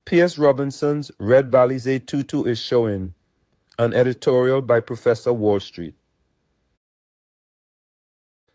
Pierce Robinson's Red Balisier TUTU is showing, an editorial by Professor Wall Street.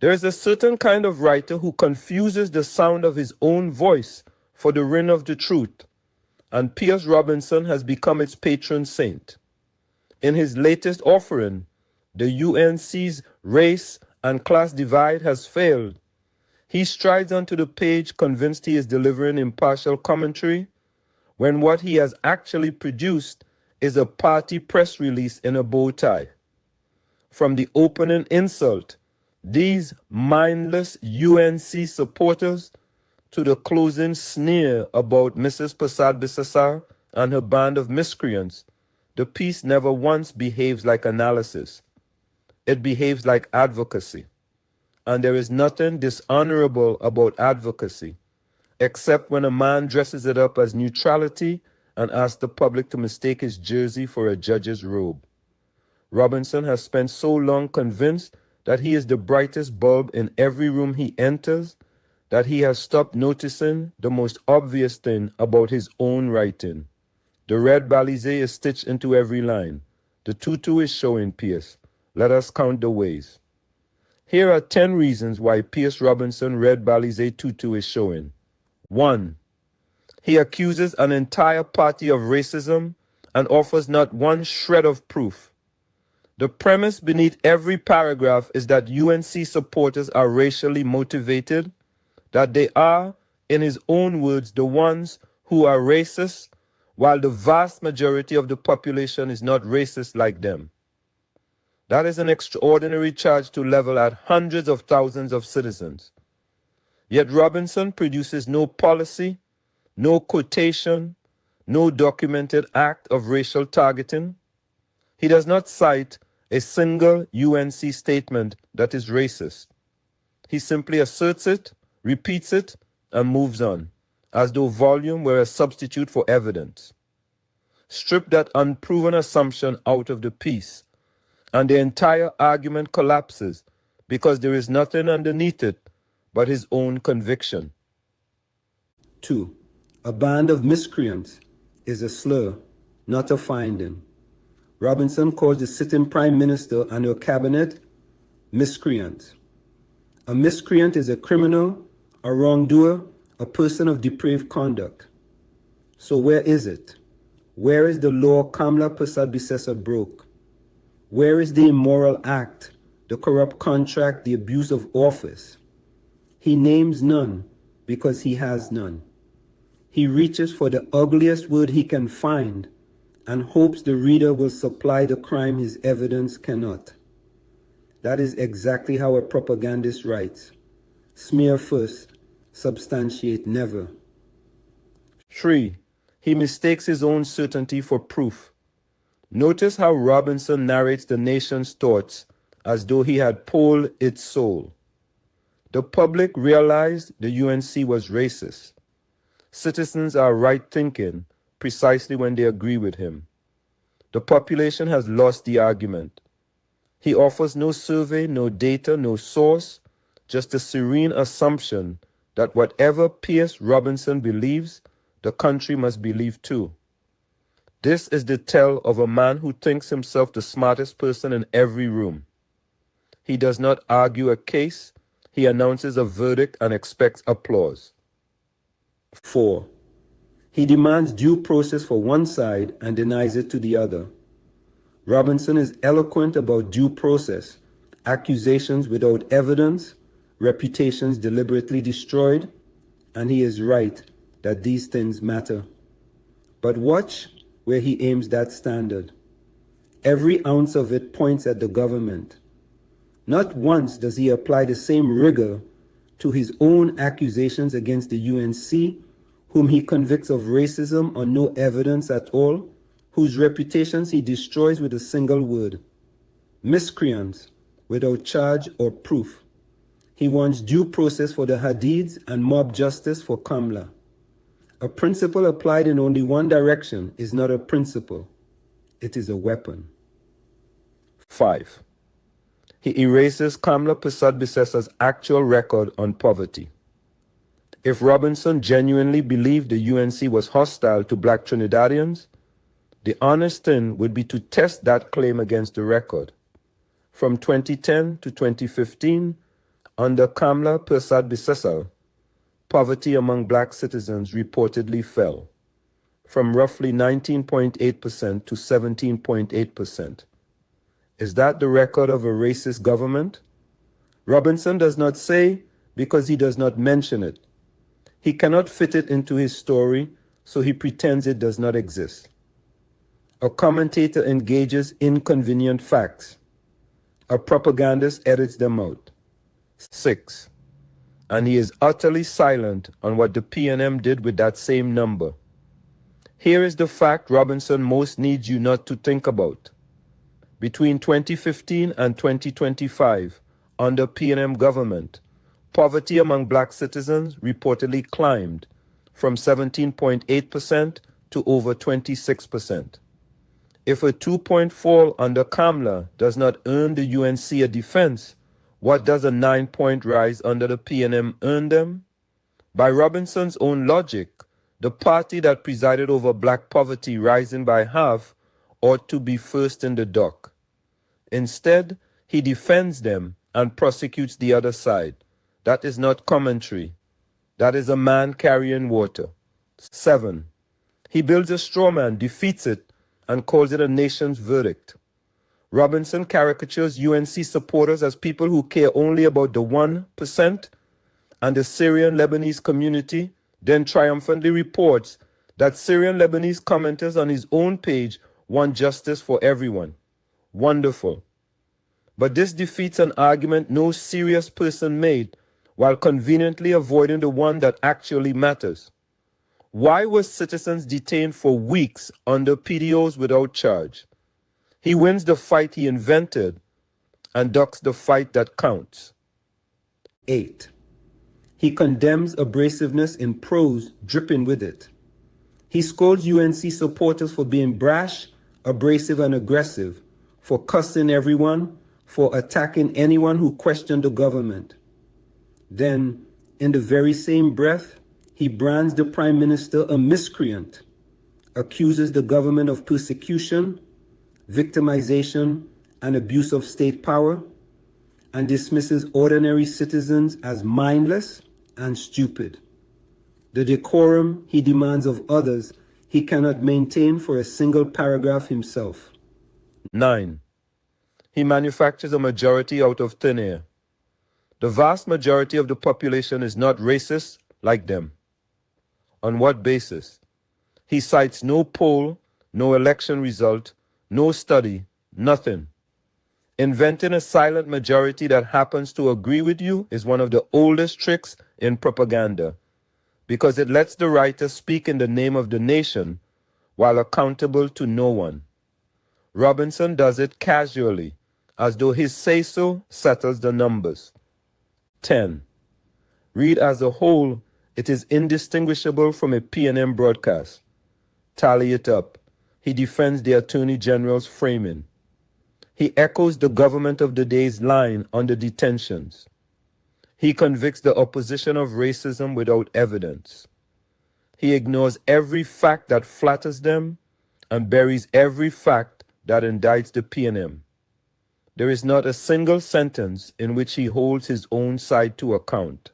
There is a certain kind of writer who confuses the sound of his own voice for the ring of the truth, and Pierce Robinson has become its patron saint. In his latest offering, the UNC's race and class divide has failed. He strides onto the page convinced he is delivering impartial commentary, when what he has actually produced is a party press release in a bow tie. From the opening insult, these mindless UNC supporters, to the closing sneer about Mrs. Persad-Bissessar and her band of miscreants, the piece never once behaves like analysis. It behaves like advocacy. And there is nothing dishonorable about advocacy, except when a man dresses it up as neutrality and asks the public to mistake his jersey for a judge's robe. Robinson has spent so long convinced that he is the brightest bulb in every room he enters that he has stopped noticing the most obvious thing about his own writing. The red Balisier is stitched into every line. The tutu is showing, Pearce. Let us count the ways. Here are 10 reasons why Pierce Robinson Red Balisier TUTU is showing. 1. He accuses an entire party of racism and offers not one shred of proof. The premise beneath every paragraph is that UNC supporters are racially motivated, that they are, in his own words, the ones who are racist, while the vast majority of the population is not racist like them. That is an extraordinary charge to level at hundreds of thousands of citizens. Yet Robinson produces no policy, no quotation, no documented act of racial targeting. He does not cite a single UNC statement that is racist. He simply asserts it, repeats it, and moves on, as though volume were a substitute for evidence. Strip that unproven assumption out of the piece, and the entire argument collapses because there is nothing underneath it but his own conviction. 2. A band of miscreants is a slur, not a finding. Robinson calls the sitting prime minister and her cabinet miscreants. A miscreant is a criminal, a wrongdoer, a person of depraved conduct. So where is it? Where is the law Kamla Persad-Bissessar broke? Where is the immoral act, the corrupt contract, the abuse of office? He names none because he has none. He reaches for the ugliest word he can find and hopes the reader will supply the crime his evidence cannot. That is exactly how a propagandist writes. Smear first, substantiate never. 3. He mistakes his own certainty for proof. Notice how Robinson narrates the nation's thoughts as though he had polled its soul. The public realized the UNC was racist. Citizens are right-thinking precisely when they agree with him. The population has lost the argument. He offers no survey, no data, no source, just a serene assumption that whatever Pierce Robinson believes, the country must believe too. This is the tell of a man who thinks himself the smartest person in every room. He does not argue a case, he announces a verdict and expects applause. 4. He demands due process for one side and denies it to the other. Robinson is eloquent about due process, accusations without evidence, reputations deliberately destroyed, and he is right that these things matter. But watch where he aims that standard. Every ounce of it points at the government. Not once does he apply the same rigor to his own accusations against the UNC, whom he convicts of racism on no evidence at all, whose reputations he destroys with a single word. Miscreants, without charge or proof. He wants due process for the Hadids and mob justice for Kamla. A principle applied in only one direction is not a principle. It is a weapon. 5. He erases Kamla Persad-Bissessar's actual record on poverty. If Robinson genuinely believed the UNC was hostile to black Trinidadians, the honest thing would be to test that claim against the record. From 2010 to 2015, under Kamla Persad-Bissessel, poverty among black citizens reportedly fell from roughly 19.8% to 17.8%. Is that the record of a racist government? Robinson does not say because he does not mention it. He cannot fit it into his story, so he pretends it does not exist. A commentator engages inconvenient facts. A propagandist edits them out. 6. And he is utterly silent on what the PNM did with that same number. Here is the fact Robinson most needs you not to think about. Between 2015 and 2025, under PNM government, poverty among black citizens reportedly climbed from 17.8% to over 26%. If a 2-point fall under Kamla does not earn the UNC a defense, what does a 9-point rise under the PNM earn them? By Robinson's own logic, the party that presided over black poverty rising by half ought to be first in the dock. Instead, he defends them and prosecutes the other side. That is not commentary. That is a man carrying water. 7. He builds a straw man, defeats it, and calls it a nation's verdict. Robinson caricatures UNC supporters as people who care only about the 1% and the Syrian Lebanese community, then triumphantly reports that Syrian Lebanese commenters on his own page want justice for everyone. Wonderful. But this defeats an argument no serious person made while conveniently avoiding the one that actually matters. Why were citizens detained for weeks under PDOs without charge? He wins the fight he invented and ducks the fight that counts. 8. He condemns abrasiveness in prose dripping with it. He scolds UNC supporters for being brash, abrasive, and aggressive, for cussing everyone, for attacking anyone who questioned the government. Then, in the very same breath, he brands the Prime Minister a miscreant, accuses the government of persecution, victimization, and abuse of state power, and dismisses ordinary citizens as mindless and stupid. The decorum he demands of others, he cannot maintain for a single paragraph himself. 9. He manufactures a majority out of thin air. The vast majority of the population is not racist like them. On what basis? He cites no poll, no election result, no study, nothing. Inventing a silent majority that happens to agree with you is one of the oldest tricks in propaganda, because it lets the writer speak in the name of the nation while accountable to no one. Robinson does it casually, as though his say-so settles the numbers. 10. Read as a whole, it is indistinguishable from a PNM broadcast. Tally it up. He defends the Attorney General's framing. He echoes the government of the day's line on the detentions. He convicts the opposition of racism without evidence. He ignores every fact that flatters them and buries every fact that indicts the PNM. There is not a single sentence in which he holds his own side to account.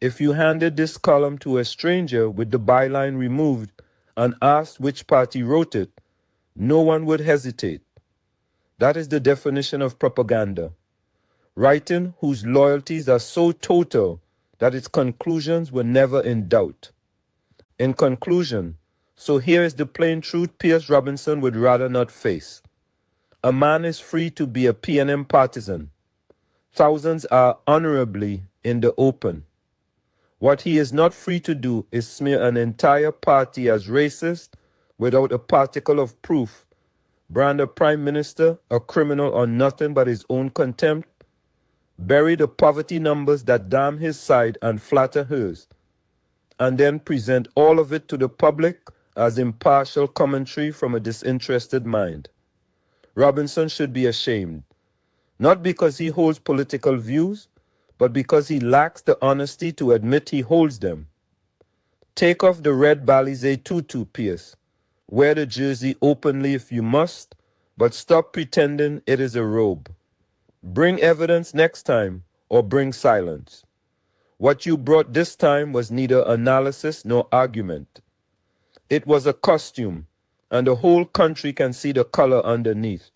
If you handed this column to a stranger with the byline removed and asked which party wrote it, no one would hesitate. That is the definition of propaganda. Writing whose loyalties are so total that its conclusions were never in doubt. In conclusion, so here is the plain truth Pearce Robinson would rather not face. A man is free to be a PNM partisan. Thousands are honorably in the open. What he is not free to do is smear an entire party as racist without a particle of proof, brand a prime minister a criminal on nothing but his own contempt, bury the poverty numbers that damn his side and flatter hers, and then present all of it to the public as impartial commentary from a disinterested mind. Robinson should be ashamed, not because he holds political views, but because he lacks the honesty to admit he holds them. Take off the red Balisier TUTU, Pearce. Wear the jersey openly if you must, but stop pretending it is a robe. Bring evidence next time, or bring silence. What you brought this time was neither analysis nor argument. It was a costume, and the whole country can see the color underneath.